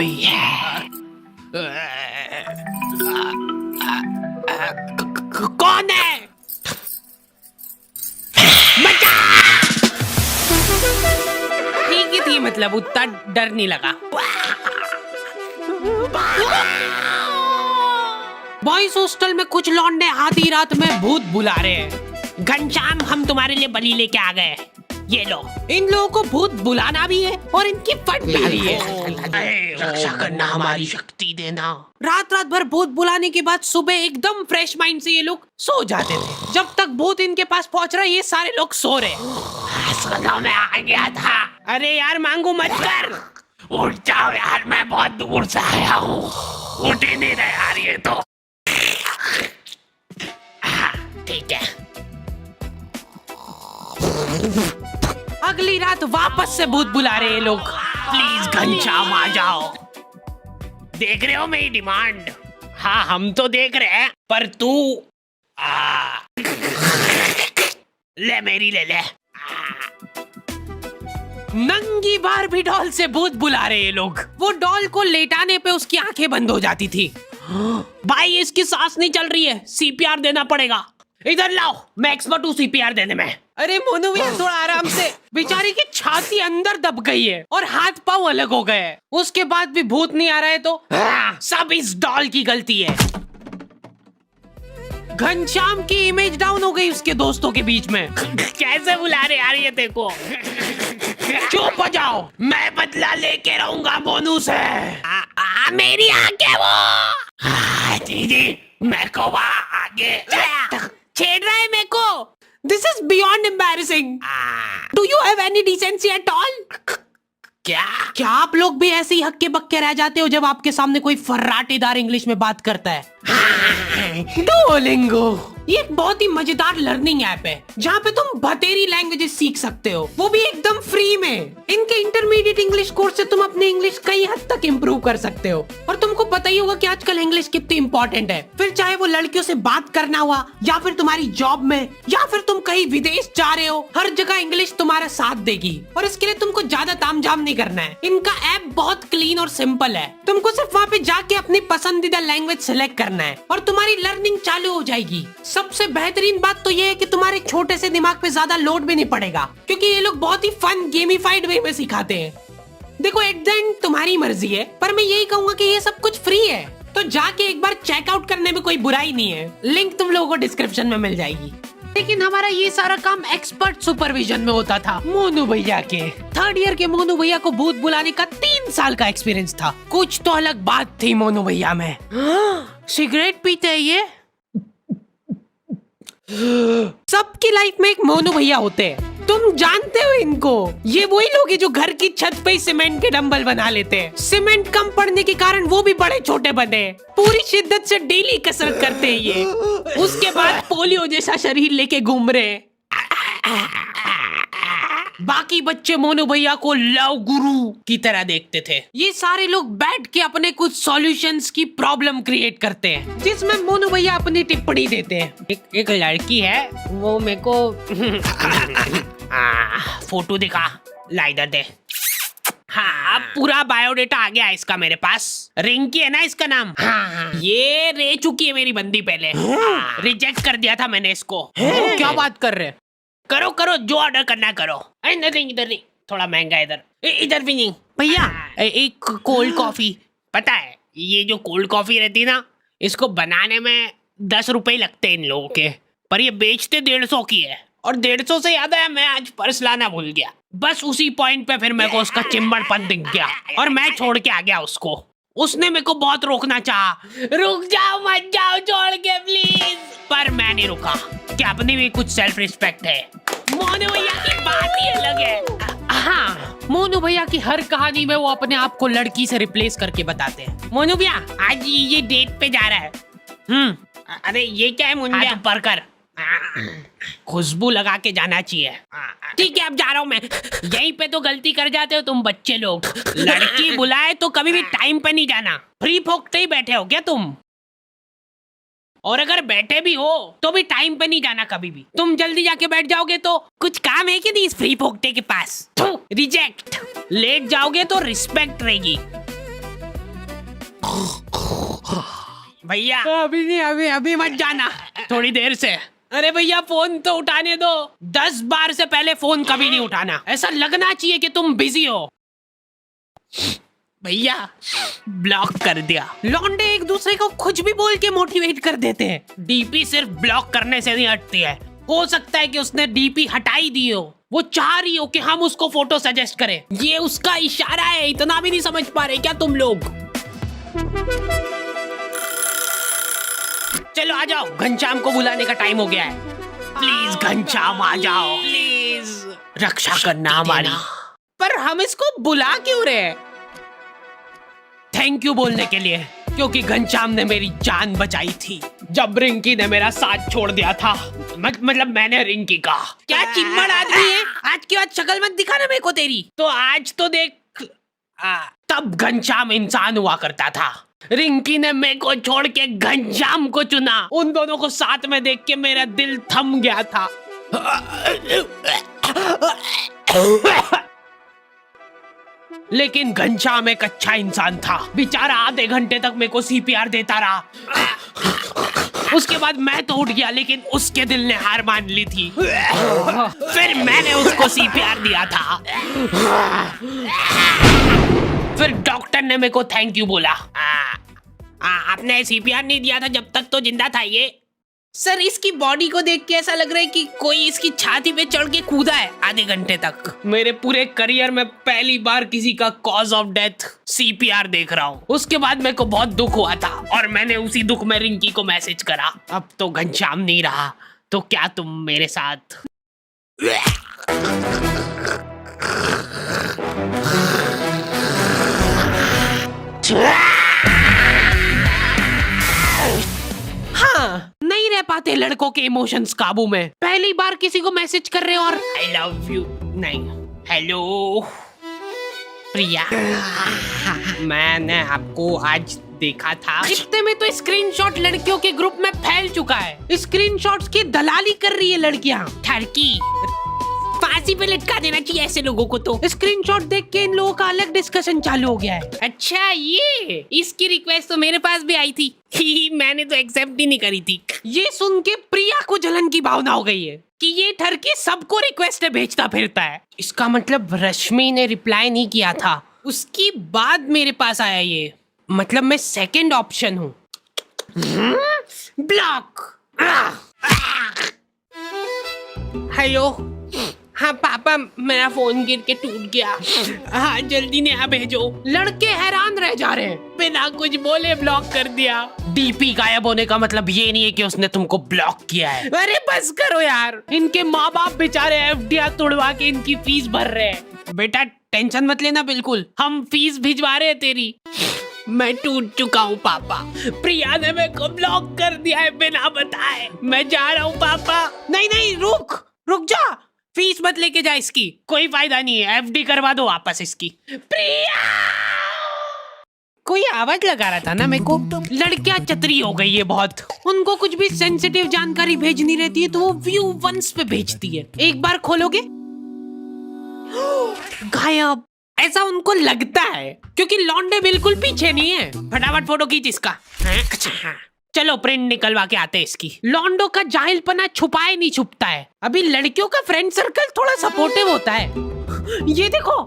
कोई है। कौन है? बचा! ठीक ही थी, मतलब उतना डर नहीं लगा। बॉयज हॉस्टल में कुछ लौंडे आधी रात में भूत बुला रहे हैं। घनश्याम, हम तुम्हारे लिए बलि लेके आ गए। ये लो। इन लोगों को भूत बुलाना भी है और इनकी फट भी रही है। रक्षा करना हमारी शक्ति देना। रात रात भर भूत बुलाने के बाद सुबह एकदम फ्रेश माइंड से ये लोग सो जाते थे। जब तक भूत इनके पास पहुंच रहा, ये सारे लोग सो रहे। मैं आ गया था। अरे यार, मांगू मत कर। उठ जाओ यार, मैं बहुत दूर से आया हूँ। उठ ही नहीं रहा यार ये तो। ठीक है। अगली रात वापस से भूत बुला रहे हैं लोग। प्लीज घनश्याम आ जाओ। देख रहे हो मेरी डिमांड? हाँ, हम तो देख रहे हैं, पर तू ले, मेरी ले ले। नंगी बारबी डॉल से भूत बुला रहे हैं लोग। वो डॉल को लेटाने पे उसकी आंखें बंद हो जाती थी। भाई, इसकी सांस नहीं चल रही है, सीपीआर देना पड़ेगा। इधर लाओ, मैं एक्सपर्ट हूँ सीपीआर देने में। अरे मोनू भैया, थोड़ा आराम से। बेचारी की छाती अंदर दब गई है और हाथ पांव अलग हो गए हैं। उसके बाद भी भूत नहीं आ रहा है तो सब इस डॉल की गलती है। घनश्याम की इमेज डाउन हो गई उसके दोस्तों के बीच में। कैसे बुला रहे यार ये देखो। चुप हो जाओ, मैं बदला लेके रहूंगा मोनू से। मेरी आंखें वो। दीदी, मेरे को वहाँ आगे छेड़ रहा है मेरे को। This is beyond embarrassing. Do you have any decency at all? क्या आप लोग भी ऐसे ही हक्के बक्के रह जाते हो जब आपके सामने कोई फर्राटेदार इंग्लिश में बात करता है? डुओलिंगो ये एक बहुत ही मजेदार लर्निंग ऐप है जहाँ पे तुम बतेरी लैंग्वेजेस सीख सकते हो, वो भी एकदम फ्री में। इनके इंटरमीडिएट इंग्लिश कोर्स से तुम अपनी इंग्लिश कई हद तक इम्प्रूव कर सकते हो। और तुमको पता ही होगा कि आजकल इंग्लिश कितनी इंपॉर्टेंट है। फिर चाहे वो लड़कियों से बात करना हुआ, या फिर तुम्हारी जॉब में, या फिर तुम कहीं विदेश जा रहे हो, हर जगह इंग्लिश तुम्हारा साथ देगी। और इसके लिए तुमको ज्यादा तामझाम नहीं करना है। इनका ऐप बहुत क्लीन और सिंपल है। तुमको सिर्फ वहाँ पे जाके अपनी पसंदीदा लैंग्वेज सिलेक्ट करना है और तुम्हारी लर्निंग चालू हो जाएगी। सबसे बेहतरीन बात तो ये है कि तुम्हारे छोटे से दिमाग पे ज्यादा लोड भी नहीं पड़ेगा, क्योंकि ये लोग बहुत ही फन गेमिफाइड वे में सिखाते हैं। देखो, एट द एंड तुम्हारी मर्जी है, पर मैं यही कहूंगा कि ये सब कुछ फ्री है, तो जाके एक बार चेकआउट करने में कोई बुराई नहीं है। लिंक तुम लोगों को डिस्क्रिप्शन में मिल जाएगी। लेकिन हमारा ये सारा काम एक्सपर्ट सुपरविजन में होता था मोनू भैया के। थर्ड ईयर के मोनू भैया को भूत बुलाने का 3 साल का एक्सपीरियंस था। कुछ तो अलग बात थी मोनू भैया में। सिगरेट पीते हैं ये। सबकी लाइफ में एक मोनू भैया होते हैं, तुम जानते हो इनको। ये वही लोग हैं जो घर की छत पे सीमेंट के डंबल बना लेते हैं। सीमेंट कम पड़ने के कारण वो भी बड़े छोटे बने। पूरी शिद्दत से डेली कसरत करते हैं ये। उसके बाद पोलियो जैसा शरीर लेके घूम रहे हैं। बाकी बच्चे मोनू भैया को लव गुरु की तरह देखते थे। ये सारे लोग बैठ के अपने कुछ सॉल्यूशंस की प्रॉब्लम क्रिएट करते हैं, जिसमें मोनू भैया अपनी टिप्पणी देते हैं। एक लड़की है, वो मेरे को फोटो दिखा, ला इधर दे। हाँ, अब पूरा बायोडेटा आ गया इसका मेरे पास। रिंकी है ना इसका नाम। हाँ, ये रह चुकी है मेरी बंदी पहले। रिजेक्ट कर दिया था मैंने इसको। क्या बात कर रहे? करो करो, जो ऑर्डर करना करो। इधर नहीं, थोड़ा महंगा इधर। इधर भी नहीं भैया, एक कोल्ड कॉफी। पता है, ये जो कोल्ड कॉफी रहती ना, इसको बनाने में 10 रुपए लगते हैं इन लोगों के, पर ये बेचते 150 की है। और 150 से याद आया, मैं आज पर्स लाना भूल गया। बस उसी पॉइंट पे फिर मेरे को उसका चिम्बड़पन दिख गया और मैं छोड़ के आ गया उसको। उसने मेरे को बहुत रोकना चाहा, रुक जाओ मत जाओ छोड़ के प्लीज, पर मैं नहीं रुका कि अपनी भी कुछ सेल्फ रिस्पेक्ट है। मोनू भैया की बात ही अलग है। हाँ, मोनू भैया की हर कहानी में वो अपने आप को लड़की से रिप्लेस करके बताते हैं। मोनू भैया आज ये डेट पे जा रहा है। अरे ये क्या है मुंडिया पर कर, खुशबू लगा के जाना चाहिए। ठीक है, अब जा रहा हूँ मैं। यहीं पे तो गलती कर जाते हो तुम बच्चे लोग। लड़की बुलाए तो कभी भी टाइम पे नहीं जाना। फ्री फोकते ही बैठे हो क्या तुम? और अगर बैठे भी हो तो भी टाइम पे नहीं जाना कभी भी। तुम जल्दी जाके बैठ जाओगे तो कुछ काम है कि नहीं इस फ्री फोकते के पास? रिजेक्ट। लेट जाओगे तो रिस्पेक्ट रहेगी। भैया अभी नहीं, अभी मत जाना, थोड़ी देर से। अरे भैया फोन तो उठाने दो। 10 बार से पहले फोन कभी नहीं उठाना, ऐसा लगना चाहिए कि तुम बिजी हो। भैया ब्लॉक कर दिया। लौंडे एक दूसरे को कुछ भी बोल के मोटिवेट कर देते हैं। डीपी सिर्फ ब्लॉक करने से नहीं हटती है, हो सकता है कि उसने डीपी हटाई दी हो, वो चाह रही हो कि हम उसको फोटो सजेस्ट करें। ये उसका इशारा है, इतना भी नहीं समझ पा रहे क्या तुम लोग? चलो आ जाओ, घनश्याम को बुलाने का टाइम हो गया है। प्लीज घनश्याम आ जाओ, प्लीज रक्षा करना हमारी। पर हम इसको बुला क्यों रहे? थैंक यू बोलने के लिए, क्योंकि घनश्याम ने मेरी जान बचाई थी जब रिंकी ने मेरा साथ छोड़ दिया था। मतलब मैंने रिंकी का। क्या चिम्मड़ आदमी है, आज के बाद शक्ल मत दिखाना मेरे को तेरी। तो आज तो देख, तब घनश्याम इंसान हुआ करता था। रिंकी ने मेरे को छोड़ के घनश्याम को चुना। उन दोनों को साथ में देख के मेरा दिल थम गया था। लेकिन घनश्याम एक अच्छा इंसान था। बेचारा आधे घंटे तक मेरे को सीपीआर देता रहा। उसके बाद मैं तो उठ गया, लेकिन उसके दिल ने हार मान ली थी। फिर मैंने उसको सीपीआर दिया था। फिर डॉक्टर ने मेरे को थैंक यू बोला। आपने सीपीआर नहीं दिया था जब तक तो जिंदा था ये। सर इसकी बॉडी को देख के ऐसा लग रहा है कि कोई इसकी छाती पे चढ़ के कूदा है आधे घंटे तक। मेरे पूरे करियर में पहली बार किसी का कॉज ऑफ डेथ सीपीआर देख रहा हूँ। उसके बाद मेरे को बहुत दुख हुआ था और मैंने उसी दुख में रिंकी को मैसेज करा। अब तो घनश्याम नहीं रहा, तो क्या तुम मेरे साथ? हाँ, नहीं रह पाते लड़कों के इमोशंस काबू में। पहली बार किसी को मैसेज कर रहे हो और आई लव यू नहीं, हेलो प्रिया। मैंने आपको आज देखा था। इतने में तो स्क्रीनशॉट लड़कियों के ग्रुप में फैल चुका है। स्क्रीनशॉट्स की दलाली कर रही है लड़कियां। ठरकी फांसी पे लटका देना चाहिए ऐसे लोगों को। तो स्क्रीनशॉट देख के इन लोगों का अलग डिस्कशन चालू हो गया है। अच्छा, ये इसकी रिक्वेस्ट तो मेरे पास भी आई थी। मैंने तो एक्सेप्ट ही नहीं करी थी। ये सुन के प्रिया को जलन की भावना हो गई है कि ये ठरकी सबको रिक्वेस्ट भेजता फिरता है। इसका मतलब रश्मि ने रिप्लाई नहीं किया था, उसकी बाद मेरे पास आया ये। मतलब मैं सेकंड ऑप्शन हूँ। ब्लॉक। हेलो, हाँ पापा, मेरा फोन गिर के टूट गया। हाँ जल्दी नया भेजो। लड़के हैरान रह जा रहे हैं, बिना कुछ बोले ब्लॉक कर दिया। डीपी गायब होने का मतलब ये नहीं है कि उसने तुमको ब्लॉक किया है। अरे बस करो यार, इनके माँ बाप बेचारे एफडीआर तोड़वा के इनकी फीस भर रहे हैं। बेटा टेंशन मत लेना, बिल्कुल हम फीस भिजवा रहे हैं तेरी। मैं टूट चुका हूँ पापा, प्रिया ने मेरे को ब्लॉक कर दिया है बिना बताए। मैं जा रहा हूँ पापा। नहीं नहीं, रुक जा, फीस मत लेके जा इसकी, कोई फायदा नहीं है। एफडी करवा दो वापस इसकी। प्रिया कोई आवाज लगा रहा था ना मेरे को। लड़कियां चतरी हो गई है बहुत। उनको कुछ भी सेंसिटिव जानकारी भेजनी रहती है तो वो व्यू वंस पे भेजती है। एक बार खोलोगे गायब, ऐसा उनको लगता है क्योंकि लौंडे बिल्कुल पीछे नहीं है। फटाफट फोटो खींच इसका। अच्छा चलो प्रिंट निकलवा के आते हैं इसकी। लौंडो का जाहिलपना छुपाए नहीं छुपता है। अभी लड़कियों का फ्रेंड सर्कल थोड़ा सपोर्टिव होता है। ये देखो,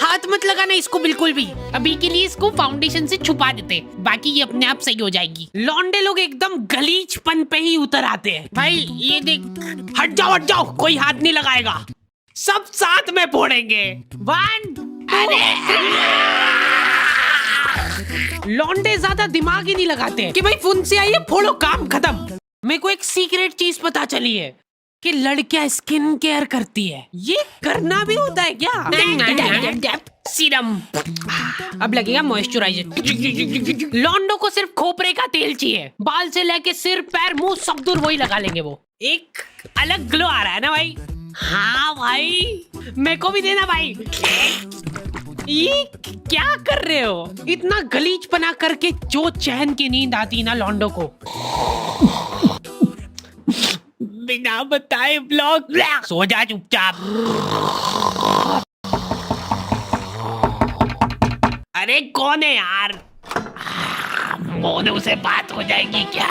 हाथ मत लगाना इसको बिल्कुल भी। अभी के लिए इसको फाउंडेशन से छुपा देते, बाकी ये अपने आप सही हो जाएगी। लौंडे लोग एकदम गलीचपन पे ही उतर आते हैं। भाई ये देख, हट जाओ, कोई हाथ नहीं लगाएगा, सब साथ में फोड़ेंगे। 1 लौंडे ज्यादा दिमाग ही नहीं लगाते कि भाई फोन से आइए फोड़ो, काम खत्म। मेरे को एक सीक्रेट चीज पता चली है कि लड़कियां स्किन केयर करती है। ये करना भी होता है क्या? सीरम, अब लगेगा मॉइस्चराइजर। लौंडो को सिर्फ खोपरे का तेल चाहिए, बाल से लेके सिर पैर मुंह सब दूर वही लगा लेंगे। वो एक अलग ग्लो आ रहा है ना भाई। हाँ भाई, मेरे को भी देना भाई। ये क्या कर रहे हो? इतना गलीचपना करके जो चैन की नींद आती ना लौंडो को। बिना बताए ब्लॉक। सो जा चुपचाप। अरे कौन है यार? मोनू से बात हो जाएगी क्या?